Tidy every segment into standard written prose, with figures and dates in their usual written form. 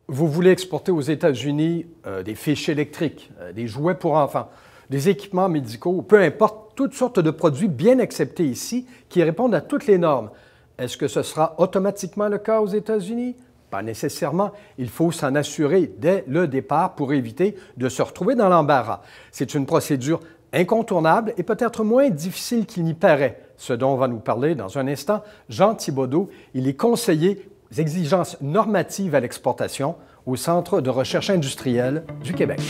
vous voulez exporter aux États-Unis des fiches électriques, des jouets pour enfants, des équipements médicaux, peu importe, toutes sortes de produits bien acceptés ici qui répondent à toutes les normes. Est-ce que ce sera automatiquement le cas aux États-Unis? Pas nécessairement. Il faut s'en assurer dès le départ pour éviter de se retrouver dans l'embarras. C'est une procédure incontournable et peut-être moins difficile qu'il n'y paraît, ce dont va nous parler dans un instant Jean Thibodeau. Il est conseiller aux exigences normatives à l'exportation au Centre de recherche industrielle du Québec.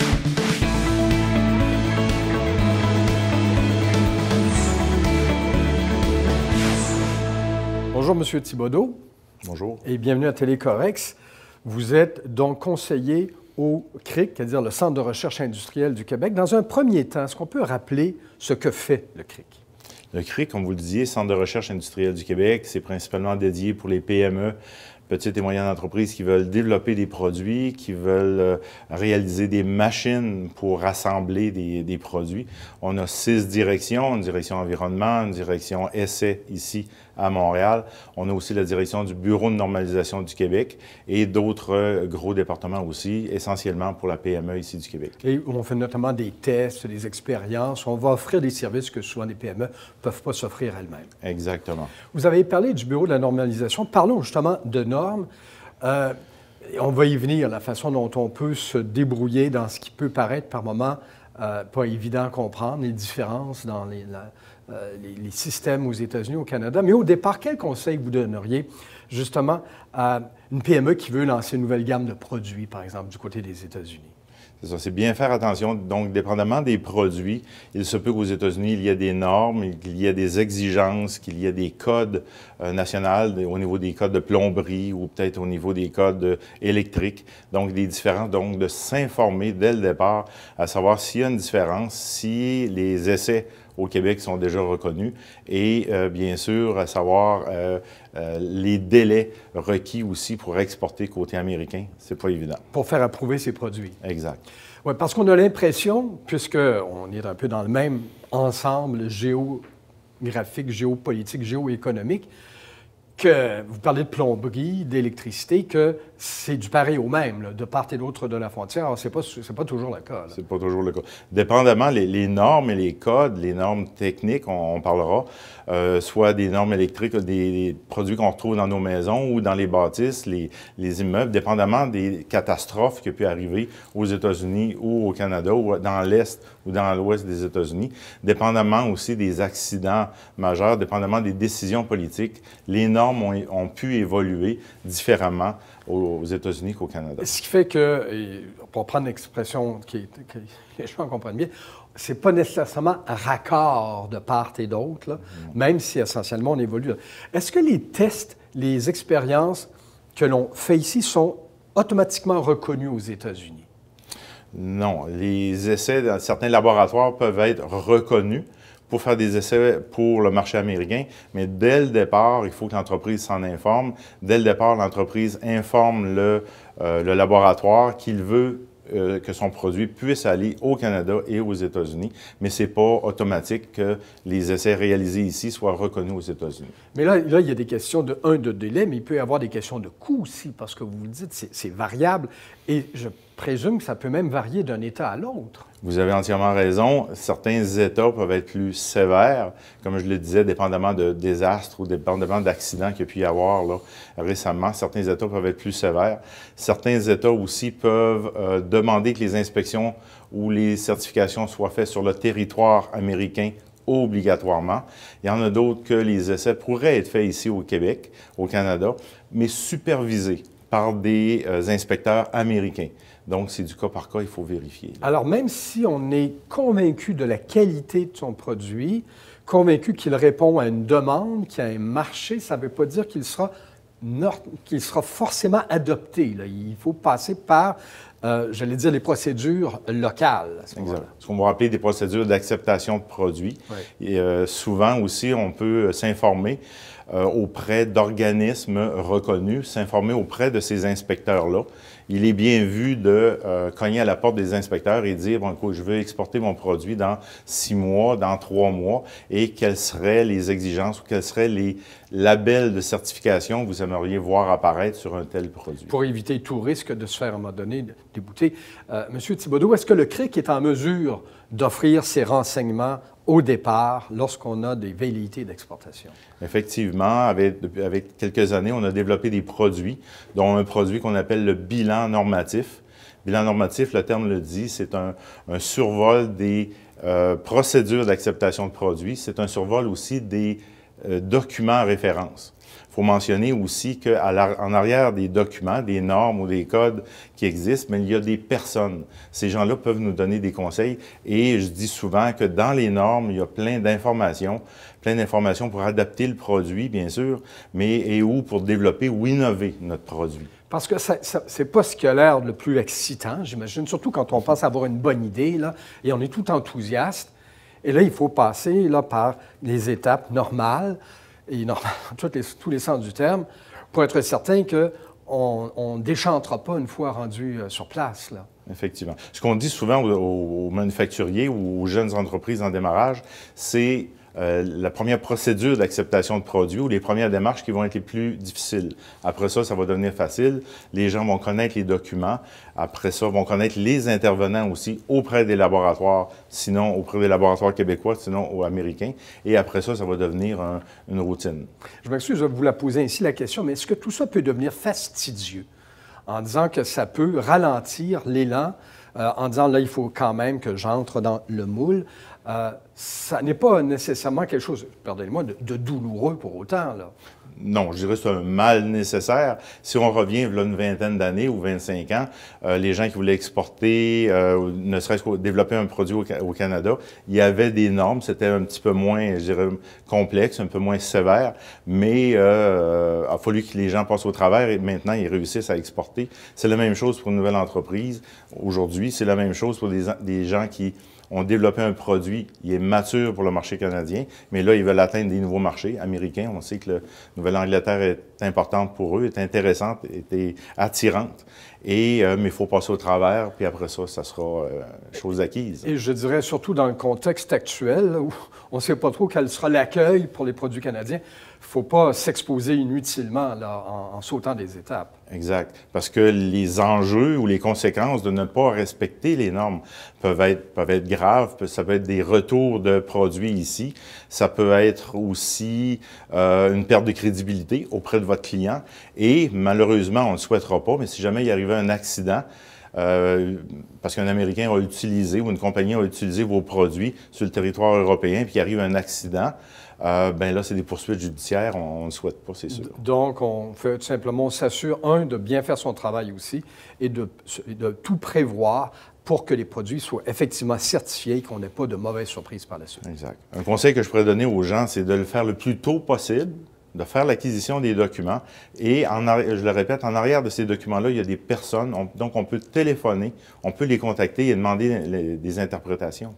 Bonjour, M. Thibodeau. Bonjour. Et bienvenue à Télécorrex. Vous êtes donc conseiller au CRIC, c'est-à-dire le Centre de recherche industrielle du Québec. Dans un premier temps, est-ce qu'on peut rappeler ce que fait le CRIC? Le CRIC, comme vous le disiez, Centre de recherche industrielle du Québec, c'est principalement dédié pour les PME, petites et moyennes entreprises qui veulent développer des produits, qui veulent réaliser des machines pour assembler des produits. On a 6 directions, une direction environnement, une direction essai ici à Montréal. On a aussi la direction du Bureau de normalisation du Québec et d'autres gros départements aussi, essentiellement pour la PME ici du Québec. Et on fait notamment des tests, des expériences. On va offrir des services que souvent les PME ne peuvent pas s'offrir elles-mêmes. Exactement. Vous avez parlé du Bureau de la normalisation. Parlons justement de normes. On va y venir, la façon dont on peut se débrouiller dans ce qui peut paraître par moments pas évident à comprendre, les différences dans les systèmes aux États-Unis, au Canada. Mais au départ, quel conseil vous donneriez justement à une PME qui veut lancer une nouvelle gamme de produits, par exemple, du côté des États-Unis? C'est ça, c'est bien faire attention. Donc, dépendamment des produits, il se peut qu'aux États-Unis, il y a des normes, qu'il y a des exigences, qu'il y a des codes nationaux au niveau des codes de plomberie ou peut-être au niveau des codes électriques. Donc, des différences. Donc, de s'informer dès le départ à savoir s'il y a une différence, si les essais au Québec sont déjà reconnus et bien sûr à savoir les délais requis aussi pour exporter côté américain. C'est pas évident. Pour faire approuver ces produits. Exact. Oui, parce qu'on a l'impression, puisqu'on est un peu dans le même ensemble géographique, géopolitique, géoéconomique, que vous parlez de plomberie, d'électricité, que c'est du pareil au même, là, de part et d'autre de la frontière. Alors, c'est pas toujours le cas. C'est pas toujours le cas. Dépendamment, les normes et les codes, les normes techniques, on parlera, soit des normes électriques, des produits qu'on retrouve dans nos maisons ou dans les bâtisses, les immeubles, dépendamment des catastrophes qui ont pu arriver aux États-Unis ou au Canada, ou dans l'Est ou dans l'Ouest des États-Unis, dépendamment aussi des accidents majeurs, dépendamment des décisions politiques, les normes ont pu évoluer différemment aux États-Unis qu'au Canada. Ce qui fait que, pour prendre l'expression que je comprends bien, c'est pas nécessairement raccord de part et d'autre, là, même si essentiellement on évolue. Est-ce que les tests, les expériences que l'on fait ici sont automatiquement reconnus aux États-Unis? Non. Les essais dans certains laboratoires peuvent être reconnus pour faire des essais pour le marché américain, mais dès le départ, il faut que l'entreprise s'en informe. Dès le départ, l'entreprise informe le laboratoire qu'il veut que son produit puisse aller au Canada et aux États-Unis, mais ce n'est pas automatique que les essais réalisés ici soient reconnus aux États-Unis. Mais là, il y a des questions de délai, mais il peut y avoir des questions de coût aussi, parce que vous dites c'est variable, et je présume que ça peut même varier d'un État à l'autre. Vous avez entièrement raison. Certains États peuvent être plus sévères, comme je le disais, dépendamment de désastres ou dépendamment d'accidents qu'il y a pu y avoir là, récemment. Certains États peuvent être plus sévères. Certains États aussi peuvent demander que les inspections ou les certifications soient faites sur le territoire américain obligatoirement. Il y en a d'autres que les essais pourraient être faits ici au Québec, au Canada, mais supervisés par des inspecteurs américains. Donc, c'est du cas par cas, il faut vérifier. Alors, même si on est convaincu de la qualité de son produit, convaincu qu'il répond à une demande, qu'il y a un marché, ça ne veut pas dire qu'il sera forcément adopté, là. Il faut passer par, j'allais dire, les procédures locales. Exact. Ce qu'on va appeler des procédures d'acceptation de produits. Oui. Et souvent aussi, on peut s'informer auprès d'organismes reconnus, s'informer auprès de ces inspecteurs-là. il est bien vu de cogner à la porte des inspecteurs et dire, bon, écoute, je veux exporter mon produit dans 6 mois, dans 3 mois, et quelles seraient les exigences ou quels seraient les labels de certification que vous aimeriez voir apparaître sur un tel produit. Pour éviter tout risque de se faire, à un moment donné, débouter. Monsieur Thibodeau, est-ce que le CRIC est en mesure d'offrir ces renseignements au départ lorsqu'on a des velléités d'exportation? Effectivement, avec quelques années, on a développé des produits, dont un produit qu'on appelle le bilan normatif. Bilan normatif, le terme le dit, c'est un survol des procédures d'acceptation de produits. C'est un survol aussi des documents à référence. Il faut mentionner aussi qu'en arrière des documents, des normes ou des codes qui existent, mais il y a des personnes. Ces gens-là peuvent nous donner des conseils et je dis souvent que dans les normes, il y a plein d'informations pour adapter le produit, bien sûr, mais ou pour développer ou innover notre produit. Parce que c'est pas ce qui a l'air le plus excitant, j'imagine, surtout quand on pense avoir une bonne idée, là, et on est tout enthousiaste. Et là, il faut passer là, par les étapes normales, et tous les sens du terme, pour être certain qu'on ne déchantera pas une fois rendu sur place, là. Effectivement. Ce qu'on dit souvent aux manufacturiers ou aux jeunes entreprises en démarrage, c'est la première procédure d'acceptation de produits ou les premières démarches qui vont être les plus difficiles. Après ça, ça va devenir facile. Les gens vont connaître les documents. Après ça, vont connaître les intervenants aussi auprès des laboratoires, sinon auprès des laboratoires québécois, sinon américains. Et après ça, ça va devenir une routine. Je m'excuse de vous la poser ainsi, la question, mais est-ce que tout ça peut devenir fastidieux en disant que ça peut ralentir l'élan, en disant là, il faut quand même que j'entre dans le moule? Ça n'est pas nécessairement quelque chose, pardonnez-moi, de douloureux pour autant, là. Non, je dirais que c'est un mal nécessaire. Si on revient là, une vingtaine d'années ou 25 ans, les gens qui voulaient exporter, ne serait-ce que développer un produit au Canada, il y avait des normes, c'était un petit peu moins, je dirais, complexe, un peu moins sévère, mais il a fallu que les gens passent au travers et maintenant, ils réussissent à exporter. C'est la même chose pour une nouvelle entreprise. Aujourd'hui, c'est la même chose pour des gens qui ont développé un produit, il est mature pour le marché canadien, mais là, ils veulent atteindre des nouveaux marchés américains. On sait que la Nouvelle-Angleterre est importante pour eux, est intéressante, est attirante, mais il faut passer au travers, puis après ça, ça sera chose acquise. Et je dirais surtout dans le contexte actuel, où on ne sait pas trop quel sera l'accueil pour les produits canadiens, il ne faut pas s'exposer inutilement là, en sautant des étapes. Exact. Parce que les enjeux ou les conséquences de ne pas respecter les normes peuvent être graves. Ça peut être des retours de produits ici. Ça peut être aussi une perte de crédibilité auprès de votre client. Et malheureusement, on ne le souhaitera pas, mais si jamais il arrivait un accident, parce qu'un Américain a utilisé ou une compagnie a utilisé vos produits sur le territoire européen, puis il arrive un accident, bien là, c'est des poursuites judiciaires, on ne le souhaite pas, c'est sûr. Donc, on fait tout simplement, on s'assure, de bien faire son travail aussi et de tout prévoir pour que les produits soient effectivement certifiés et qu'on n'ait pas de mauvaises surprises par la suite. Exact. Un conseil que je pourrais donner aux gens, c'est de le faire le plus tôt possible, de faire l'acquisition des documents. Et, je le répète, en arrière de ces documents-là, il y a des personnes, donc on peut téléphoner, on peut les contacter et demander des interprétations.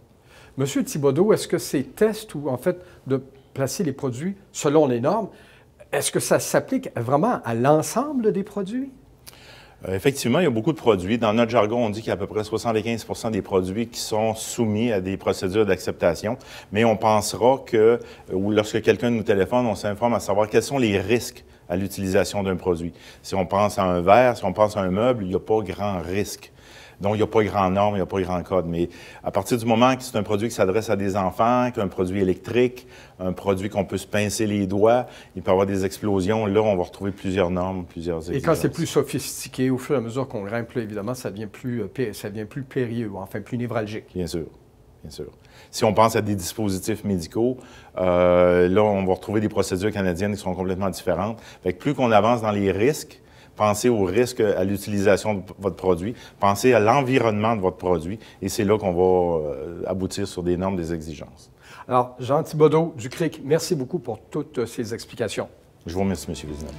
Monsieur Thibodeau, est-ce que ces tests ou en fait de placer les produits selon les normes, est-ce que ça s'applique vraiment à l'ensemble des produits? Effectivement, il y a beaucoup de produits. Dans notre jargon, on dit qu'il y a à peu près 75% des produits qui sont soumis à des procédures d'acceptation. Mais on pensera que, ou lorsque quelqu'un nous téléphone, on s'informe à savoir quels sont les risques à l'utilisation d'un produit. Si on pense à un verre, si on pense à un meuble, il n'y a pas grand risque. Donc, il n'y a pas grand norme, il n'y a pas grand code. Mais à partir du moment que c'est un produit qui s'adresse à des enfants, qu'un produit électrique, un produit qu'on peut se pincer les doigts, il peut y avoir des explosions. Là, on va retrouver plusieurs normes, plusieurs exigences. Et quand c'est plus sophistiqué, au fur et à mesure qu'on grimpe, là, évidemment, ça devient plus périlleux, enfin plus névralgique. Bien sûr. Bien sûr. Si on pense à des dispositifs médicaux, là, on va retrouver des procédures canadiennes qui sont complètement différentes. Fait que plus qu'on avance dans les risques, pensez aux risques à l'utilisation de votre produit, pensez à l'environnement de votre produit, et c'est là qu'on va aboutir sur des normes, des exigences. Alors, Jean Thibodeau du CRIC, merci beaucoup pour toutes ces explications. Je vous remercie, M. Vézina.